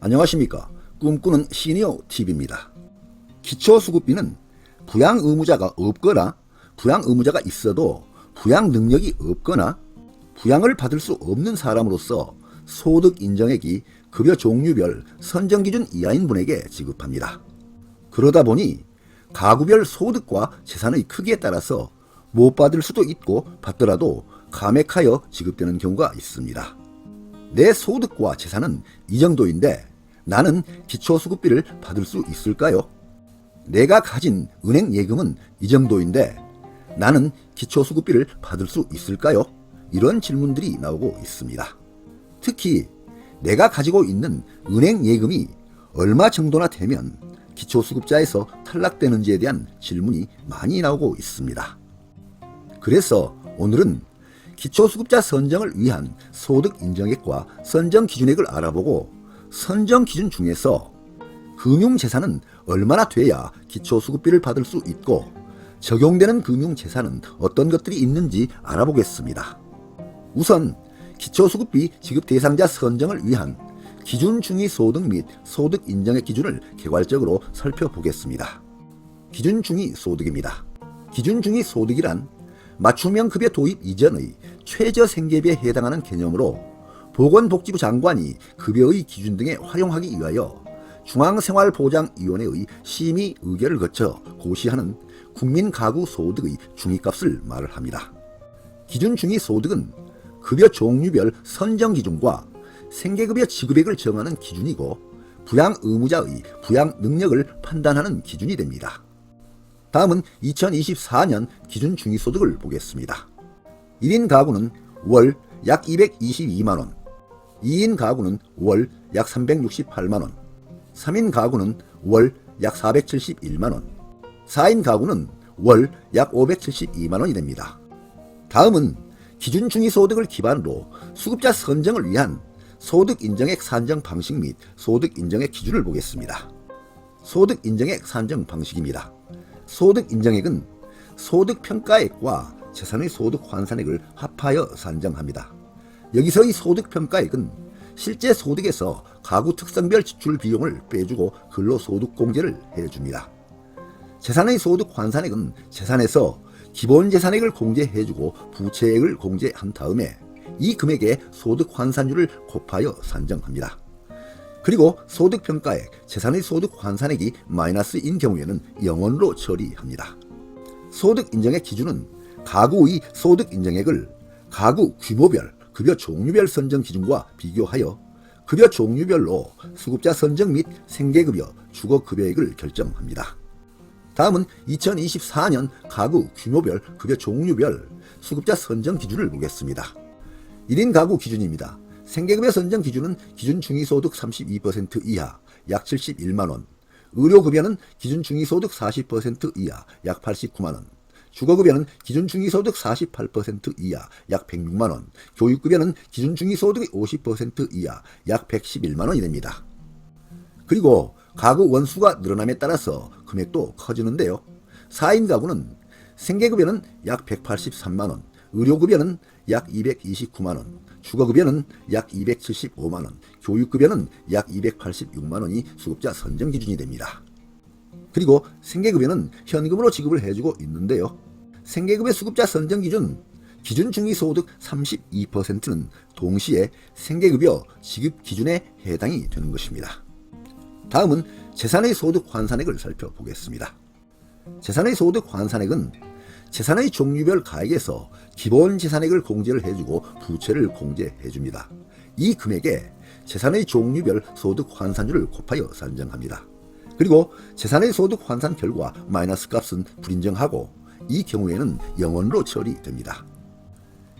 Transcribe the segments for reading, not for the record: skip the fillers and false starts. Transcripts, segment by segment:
안녕하십니까. 꿈꾸는 시니어TV입니다. 기초수급비는 부양의무자가 없거나 부양의무자가 있어도 부양 능력이 없거나 부양을 받을 수 없는 사람으로서 소득 인정액이 급여 종류별 선정기준 이하인 분에게 지급합니다. 그러다 보니 가구별 소득과 재산의 크기에 따라서 못 받을 수도 있고 받더라도 감액하여 지급되는 경우가 있습니다. 내 소득과 재산은 이 정도인데 나는 기초수급비를 받을 수 있을까요? 내가 가진 은행 예금은 이 정도인데 나는 기초수급비를 받을 수 있을까요? 이런 질문들이 나오고 있습니다. 특히 내가 가지고 있는 은행 예금이 얼마 정도나 되면 기초수급자에서 탈락되는지에 대한 질문이 많이 나오고 있습니다. 그래서 오늘은 기초수급자 선정을 위한 소득 인정액과 선정 기준액을 알아보고 선정 기준 중에서 금융재산은 얼마나 돼야 기초수급비를 받을 수 있고 적용되는 금융재산은 어떤 것들이 있는지 알아보겠습니다. 우선 기초수급비 지급 대상자 선정을 위한 기준중위소득 및 소득 인정액 기준을 개괄적으로 살펴보겠습니다. 기준중위소득입니다. 기준중위소득이란 맞춤형 급여 도입 이전의 최저생계비에 해당하는 개념으로 보건복지부 장관이 급여의 기준 등에 활용하기 위하여 중앙생활보장위원회의 심의 의결을 거쳐 고시하는 국민가구소득의 중위값을 말을 합니다. 기준중위소득은 급여 종류별 선정기준과 생계급여 지급액을 정하는 기준이고 부양의무자의 부양 능력을 판단하는 기준이 됩니다. 다음은 2024년 기준중위소득을 보겠습니다. 1인 가구는 월 약 222만원, 2인 가구는 월 약 368만원, 3인 가구는 월 약 471만원, 4인 가구는 월 약 572만원이 됩니다. 다음은 기준중위소득을 기반으로 수급자 선정을 위한 소득인정액 산정 방식 및 소득인정액 기준을 보겠습니다. 소득인정액 산정 방식입니다. 소득인정액은 소득평가액과 재산의 소득 환산액을 합하여 산정합니다. 여기서의 소득평가액은 실제 소득에서 가구 특성별 지출 비용을 빼주고 근로소득공제를 해줍니다. 재산의 소득 환산액은 재산에서 기본재산액을 공제해주고 부채액을 공제한 다음에 이 금액에 소득 환산율을 곱하여 산정합니다. 그리고 소득평가액, 재산의 소득 환산액이 마이너스인 경우에는 0원으로 처리합니다. 소득인정액 기준은 가구의 소득인정액을 가구 규모별, 급여 종류별 선정 기준과 비교하여 급여 종류별로 수급자 선정 및 생계급여, 주거급여액을 결정합니다. 다음은 2024년 가구 규모별, 급여 종류별 수급자 선정 기준을 보겠습니다. 1인 가구 기준입니다. 생계급여 선정 기준은 기준중위소득 32% 이하 약 71만원, 의료급여는 기준중위소득 40% 이하 약 89만원, 주거급여는 기준중위소득 48% 이하 약 106만원, 교육급여는 기준중위소득 50% 이하 약 111만원이 됩니다. 그리고 가구 원수가 늘어남에 따라서 금액도 커지는데요. 4인 가구는 생계급여는 약 183만원, 의료급여는 약 229만원, 주거급여는 약 275만원, 교육급여는 약 286만원이 수급자 선정 기준이 됩니다. 그리고 생계급여는 현금으로 지급을 해주고 있는데요. 생계급여 수급자 선정 기준, 기준중위소득 32%는 동시에 생계급여 지급 기준에 해당이 되는 것입니다. 다음은 재산의 소득 환산액을 살펴보겠습니다. 재산의 소득 환산액은 재산의 종류별 가액에서 기본 재산액을 공제를 해주고 부채를 공제해줍니다. 이 금액에 재산의 종류별 소득 환산율을 곱하여 산정합니다. 그리고 재산의 소득 환산 결과 마이너스 값은 불인정하고 이 경우에는 0원으로 처리됩니다.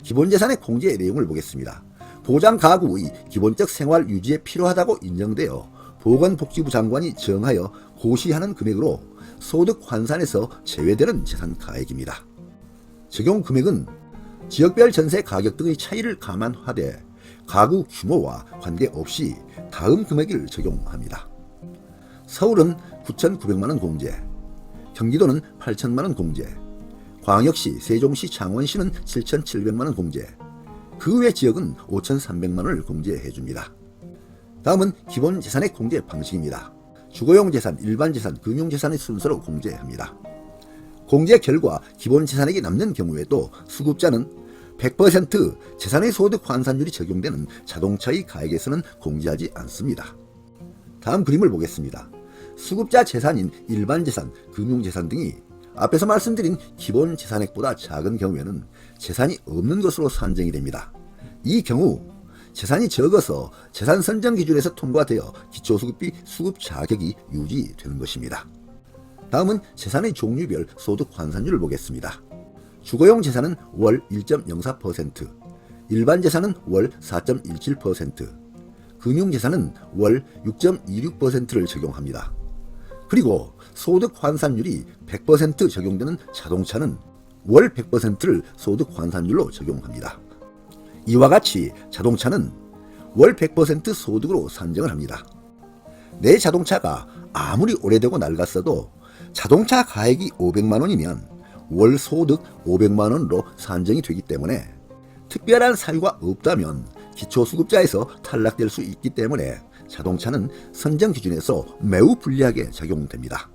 기본재산의 공제 내용을 보겠습니다. 보장가구의 기본적 생활 유지에 필요하다고 인정되어 보건복지부 장관이 정하여 고시하는 금액으로 소득 환산에서 제외되는 재산 가액입니다. 적용 금액은 지역별 전세 가격 등의 차이를 감안하되 가구 규모와 관계없이 다음 금액을 적용합니다. 서울은 9,900만원 공제, 경기도는 8,000만원 공제, 광역시, 세종시, 창원시는 7,700만원 공제, 그 외 지역은 5,300만원을 공제해줍니다. 다음은 기본 재산의 공제 방식입니다. 주거용 재산, 일반 재산, 금융재산의 순서로 공제합니다. 공제 결과 기본 재산액이 남는 경우에도 수급자는 100% 재산의 소득 환산율이 적용되는 자동차의 가액에서는 공제하지 않습니다. 다음 그림을 보겠습니다. 수급자 재산인 일반 재산, 금융재산 등이 앞에서 말씀드린 기본 재산액보다 작은 경우에는 재산이 없는 것으로 산정이 됩니다. 이 경우 재산이 적어서 재산 선정 기준에서 통과되어 기초수급비 수급 자격이 유지되는 것입니다. 다음은 재산의 종류별 소득 환산율을 보겠습니다. 주거용 재산은 월 1.04%, 일반 재산은 월 4.17%, 금융재산은 월 6.26%를 적용합니다. 그리고 소득 환산율이 100% 적용되는 자동차는 월 100%를 소득 환산율로 적용합니다. 이와 같이 자동차는 월 100% 소득으로 산정을 합니다. 내 자동차가 아무리 오래되고 낡았어도 자동차 가액이 500만 원이면 월 소득 500만 원으로 산정이 되기 때문에 특별한 사유가 없다면 기초수급자에서 탈락될 수 있기 때문에 자동차는 선정 기준에서 매우 불리하게 작용됩니다.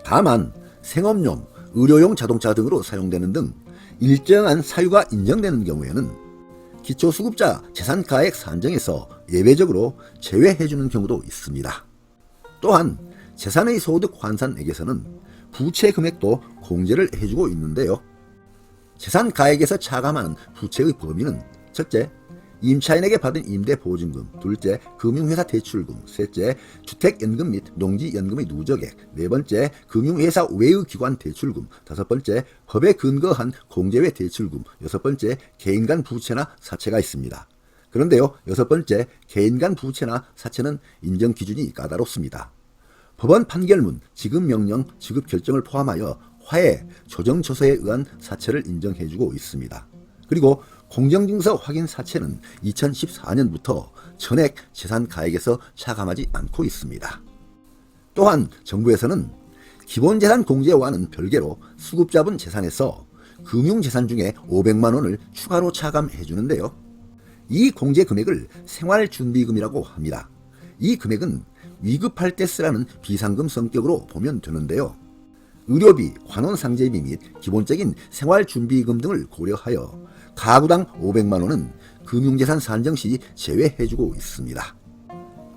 다만 생업용, 의료용 자동차 등으로 사용되는 등 일정한 사유가 인정되는 경우에는 기초수급자 재산가액 산정에서 예외적으로 제외해주는 경우도 있습니다. 또한 재산의 소득 환산액에서는 부채 금액도 공제를 해주고 있는데요. 재산가액에서 차감하는 부채의 범위는 첫째, 임차인에게 받은 임대보증금, 둘째, 금융회사 대출금, 셋째, 주택연금 및 농지연금의 누적액, 네 번째, 금융회사 외의 기관 대출금, 다섯 번째, 법에 근거한 공제외 대출금, 여섯 번째, 개인 간 부채나 사채가 있습니다. 그런데요, 여섯 번째, 개인 간 부채나 사채는 인정 기준이 까다롭습니다. 법원 판결문, 지급명령, 지급결정을 포함하여 화해, 조정조서에 의한 사채를 인정해주고 있습니다. 그리고 공정증서 확인 사채는 2014년부터 전액 재산가액에서 차감하지 않고 있습니다. 또한 정부에서는 기본재산 공제와는 별개로 수급자분 재산에서 금융재산 중에 500만 원을 추가로 차감해 주는데요. 이 공제 금액을 생활준비금이라고 합니다. 이 금액은 위급할 때 쓰라는 비상금 성격으로 보면 되는데요. 의료비, 관원상제비 및 기본적인 생활준비금 등을 고려하여 가구당 500만 원은 금융재산 산정 시 제외해주고 있습니다.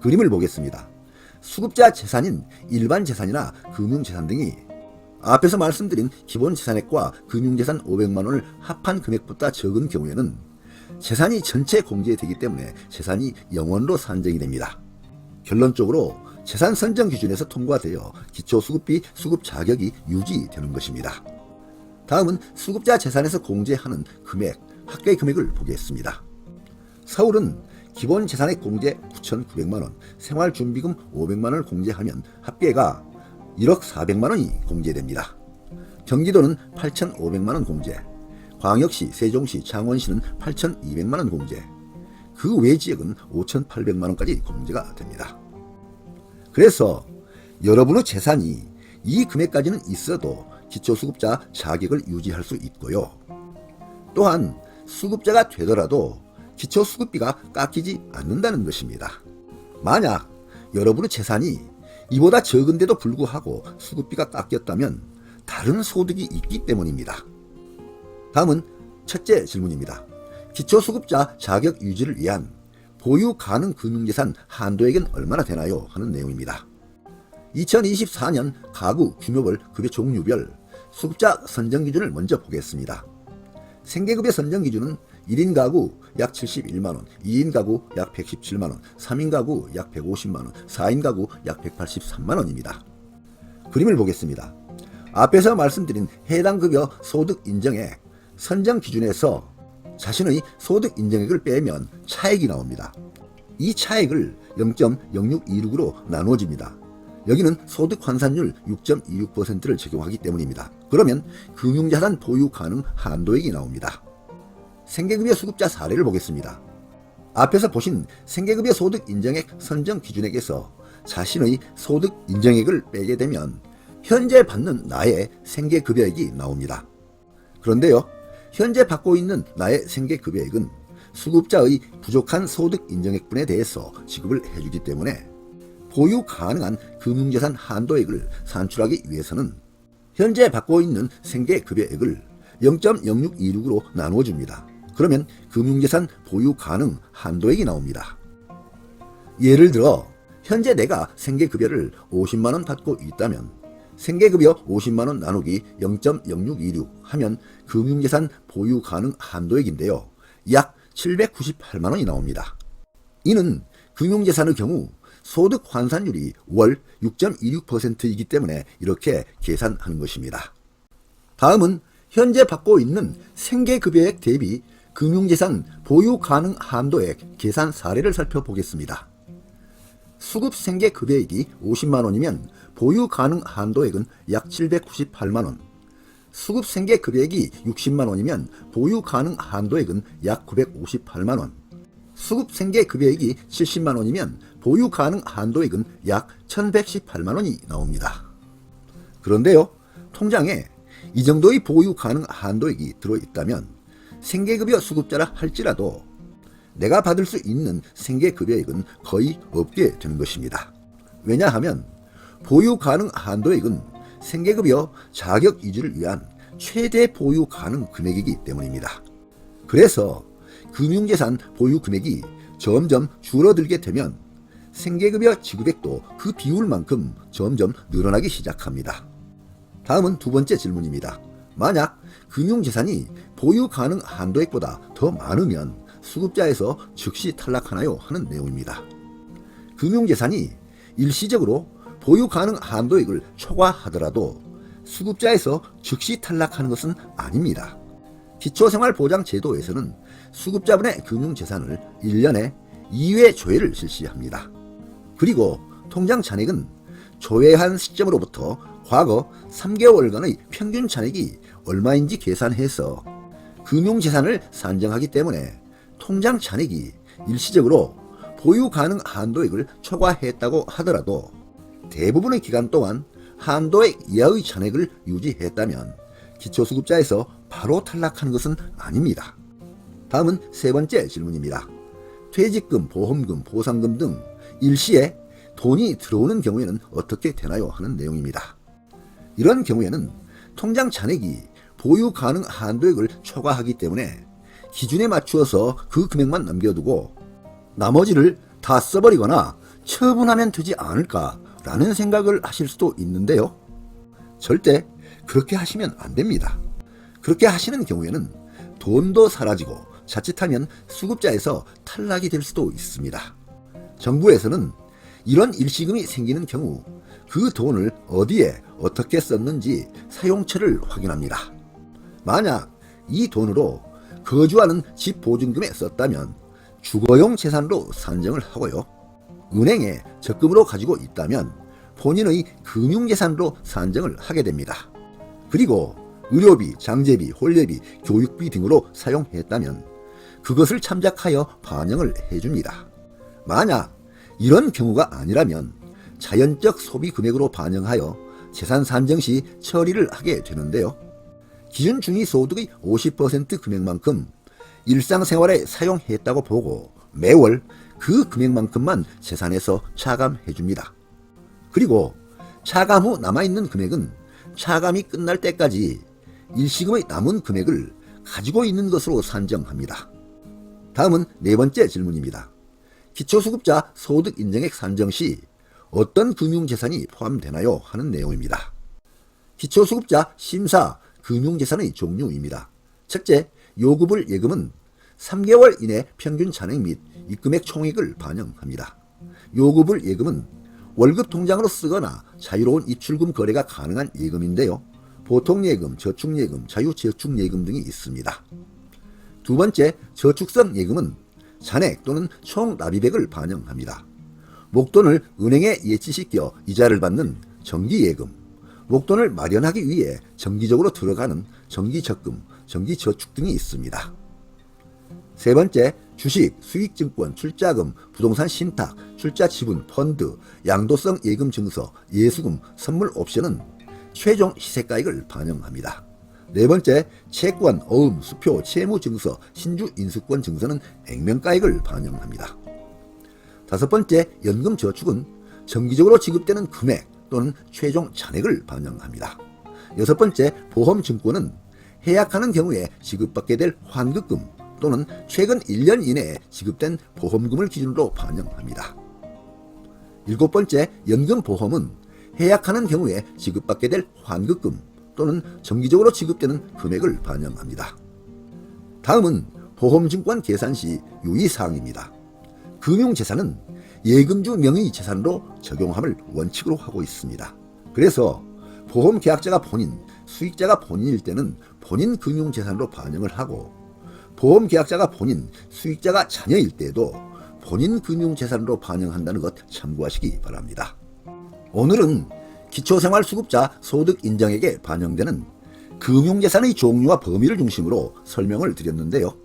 그림을 보겠습니다. 수급자 재산인 일반 재산이나 금융재산 등이 앞에서 말씀드린 기본재산액과 금융재산 500만 원을 합한 금액보다 적은 경우에는 재산이 전체 공제되기 때문에 재산이 0원으로 산정이 됩니다. 결론적으로 재산 선정 기준에서 통과되어 기초수급비 수급 자격이 유지되는 것입니다. 다음은 수급자 재산에서 공제하는 금액, 합계 금액을 보겠습니다. 서울은 기본 재산액 공제 9,900만 원, 생활준비금 500만 원을 공제하면 합계가 1억 400만 원이 공제됩니다. 경기도는 8,500만 원 공제, 광역시, 세종시, 창원시는 8,200만 원 공제, 그 외 지역은 5,800만 원까지 공제가 됩니다. 그래서 여러분의 재산이 이 금액까지는 있어도 기초수급자 자격을 유지할 수 있고요. 또한 수급자가 되더라도 기초수급비가 깎이지 않는다는 것입니다. 만약 여러분의 재산이 이보다 적은데도 불구하고 수급비가 깎였다면 다른 소득이 있기 때문입니다. 다음은 첫째 질문입니다. 기초수급자 자격 유지를 위한 보유 가능 금융재산 한도액은 얼마나 되나요? 하는 내용입니다. 2024년 가구 규모별 급여 종류별 수급자 선정 기준을 먼저 보겠습니다. 생계급여 선정 기준은 1인 가구 약 71만원, 2인 가구 약 117만원, 3인 가구 약 150만원, 4인 가구 약 183만원입니다. 그림을 보겠습니다. 앞에서 말씀드린 해당 급여 소득 인정액 선정 기준에서 자신의 소득 인정액을 빼면 차액이 나옵니다. 이 차액을 0.0626으로 나누어집니다. 여기는 소득 환산율 6.26%를 적용하기 때문입니다. 그러면 금융자산 보유 가능 한도액이 나옵니다. 생계급여 수급자 사례를 보겠습니다. 앞에서 보신 생계급여 소득 인정액 선정 기준액에서 자신의 소득 인정액을 빼게 되면 현재 받는 나의 생계급여액이 나옵니다. 그런데요, 현재 받고 있는 나의 생계급여액은 수급자의 부족한 소득 인정액분에 대해서 지급을 해주기 때문에 보유 가능한 금융재산 한도액을 산출하기 위해서는 현재 받고 있는 생계급여액을 0.0626으로 나누어줍니다. 그러면 금융재산 보유 가능 한도액이 나옵니다. 예를 들어 현재 내가 생계급여를 50만원 받고 있다면 생계급여 50만원 나누기 0.0626 하면 금융재산 보유 가능 한도액인데요. 약 798만원이 나옵니다. 이는 금융재산의 경우 소득 환산율이 월 6.26%이기 때문에 이렇게 계산하는 것입니다. 다음은 현재 받고 있는 생계급여액 대비 금융재산 보유 가능 한도액 계산 사례를 살펴보겠습니다. 수급 생계급여액이 50만원이면 보유 가능 한도액은 약 798만원, 수급 생계급여액이 60만원이면 보유 가능 한도액은 약 958만원, 수급 생계급여액이 70만원이면 보유 가능 한도액은 약 1118만원이 나옵니다. 그런데요, 통장에 이 정도의 보유 가능 한도액이 들어있다면 생계급여 수급자라 할지라도 내가 받을 수 있는 생계급여액은 거의 없게 되는 것입니다. 왜냐하면 보유 가능 한도액은 생계급여 자격 유지를 위한 최대 보유 가능 금액이기 때문입니다. 그래서 금융재산 보유 금액이 점점 줄어들게 되면 생계급여 지급액도 그 비율만큼 점점 늘어나기 시작합니다. 다음은 두 번째 질문입니다. 만약 금융재산이 보유 가능 한도액보다 더 많으면 수급자에서 즉시 탈락하나요? 하는 내용입니다. 금융재산이 일시적으로 보유 가능 한도액을 초과하더라도 수급자에서 즉시 탈락하는 것은 아닙니다. 기초생활보장제도에서는 수급자분의 금융재산을 1년에 2회 조회를 실시합니다. 그리고 통장 잔액은 조회한 시점으로부터 과거 3개월간의 평균 잔액이 얼마인지 계산해서 금융재산을 산정하기 때문에 통장 잔액이 일시적으로 보유 가능 한도액을 초과했다고 하더라도 대부분의 기간 동안 한도액 이하의 잔액을 유지했다면 기초수급자에서 바로 탈락하는 것은 아닙니다. 다음은 세 번째 질문입니다. 퇴직금, 보험금, 보상금 등 일시에 돈이 들어오는 경우에는 어떻게 되나요? 하는 내용입니다. 이런 경우에는 통장 잔액이 보유 가능 한도액을 초과하기 때문에 기준에 맞추어서 그 금액만 남겨두고 나머지를 다 써버리거나 처분하면 되지 않을까라는 생각을 하실 수도 있는데요. 절대 그렇게 하시면 안 됩니다. 그렇게 하시는 경우에는 돈도 사라지고 자칫하면 수급자에서 탈락이 될 수도 있습니다. 정부에서는 이런 일시금이 생기는 경우 그 돈을 어디에 어떻게 썼는지 사용처를 확인합니다. 만약 이 돈으로 거주하는 집 보증금에 썼다면 주거용 재산으로 산정을 하고요. 은행에 적금으로 가지고 있다면 본인의 금융재산으로 산정을 하게 됩니다. 그리고 의료비, 장제비, 혼례비, 교육비 등으로 사용했다면 그것을 참작하여 반영을 해줍니다. 만약 이런 경우가 아니라면 자연적 소비 금액으로 반영하여 재산 산정 시 처리를 하게 되는데요. 기준 중위소득의 50% 금액만큼 일상생활에 사용했다고 보고 매월 그 금액만큼만 재산에서 차감해 줍니다. 그리고 차감 후 남아있는 금액은 차감이 끝날 때까지 일시금의 남은 금액을 가지고 있는 것으로 산정합니다. 다음은 네 번째 질문입니다. 기초수급자 소득인정액 산정 시 어떤 금융재산이 포함되나요? 하는 내용입니다. 기초수급자 심사 금융재산의 종류입니다. 첫째, 요구불 예금은 3개월 이내 평균 잔액 및 입금액 총액을 반영합니다. 요구불 예금은 월급 통장으로 쓰거나 자유로운 입출금 거래가 가능한 예금인데요. 보통예금, 저축예금, 자유저축예금 등이 있습니다. 두 번째, 저축성 예금은 잔액 또는 총 납입액을 반영합니다. 목돈을 은행에 예치시켜 이자를 받는 정기예금, 목돈을 마련하기 위해 정기적으로 들어가는 정기적금, 정기저축 등이 있습니다. 세 번째, 주식, 수익증권, 출자금, 부동산 신탁, 출자 지분, 펀드, 양도성 예금 증서, 예수금, 선물 옵션은 최종 시세가액을 반영합니다. 네 번째, 채권, 어음, 수표, 채무증서, 신주 인수권 증서는 액면가액을 반영합니다. 다섯 번째, 연금저축은 정기적으로 지급되는 금액 또는 최종 잔액을 반영합니다. 여섯 번째, 보험증권은 해약하는 경우에 지급받게 될 환급금 또는 최근 1년 이내에 지급된 보험금을 기준으로 반영합니다. 일곱 번째, 연금보험은 해약하는 경우에 지급받게 될 환급금 또는 정기적으로 지급되는 금액을 반영합니다. 다음은 보험증권 계산 시 유의사항입니다. 금융재산은 예금주 명의 재산으로 적용함을 원칙으로 하고 있습니다. 그래서 보험계약자가 본인, 수익자가 본인일 때는 본인 금융재산으로 반영을 하고, 보험계약자가 본인, 수익자가 자녀일 때도 본인 금융재산으로 반영한다는 것 참고하시기 바랍니다. 오늘은 기초생활수급자 소득인정액에 반영되는 금융재산의 종류와 범위를 중심으로 설명을 드렸는데요.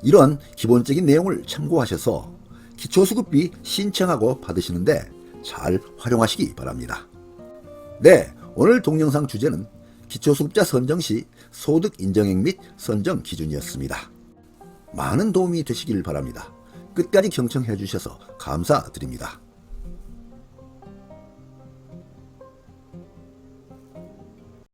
이런 기본적인 내용을 참고하셔서 기초수급비 신청하고 받으시는데 잘 활용하시기 바랍니다. 네, 오늘 동영상 주제는 기초수급자 선정 시 소득인정액 및 선정 기준이었습니다. 많은 도움이 되시길 바랍니다. 끝까지 경청해 주셔서 감사드립니다.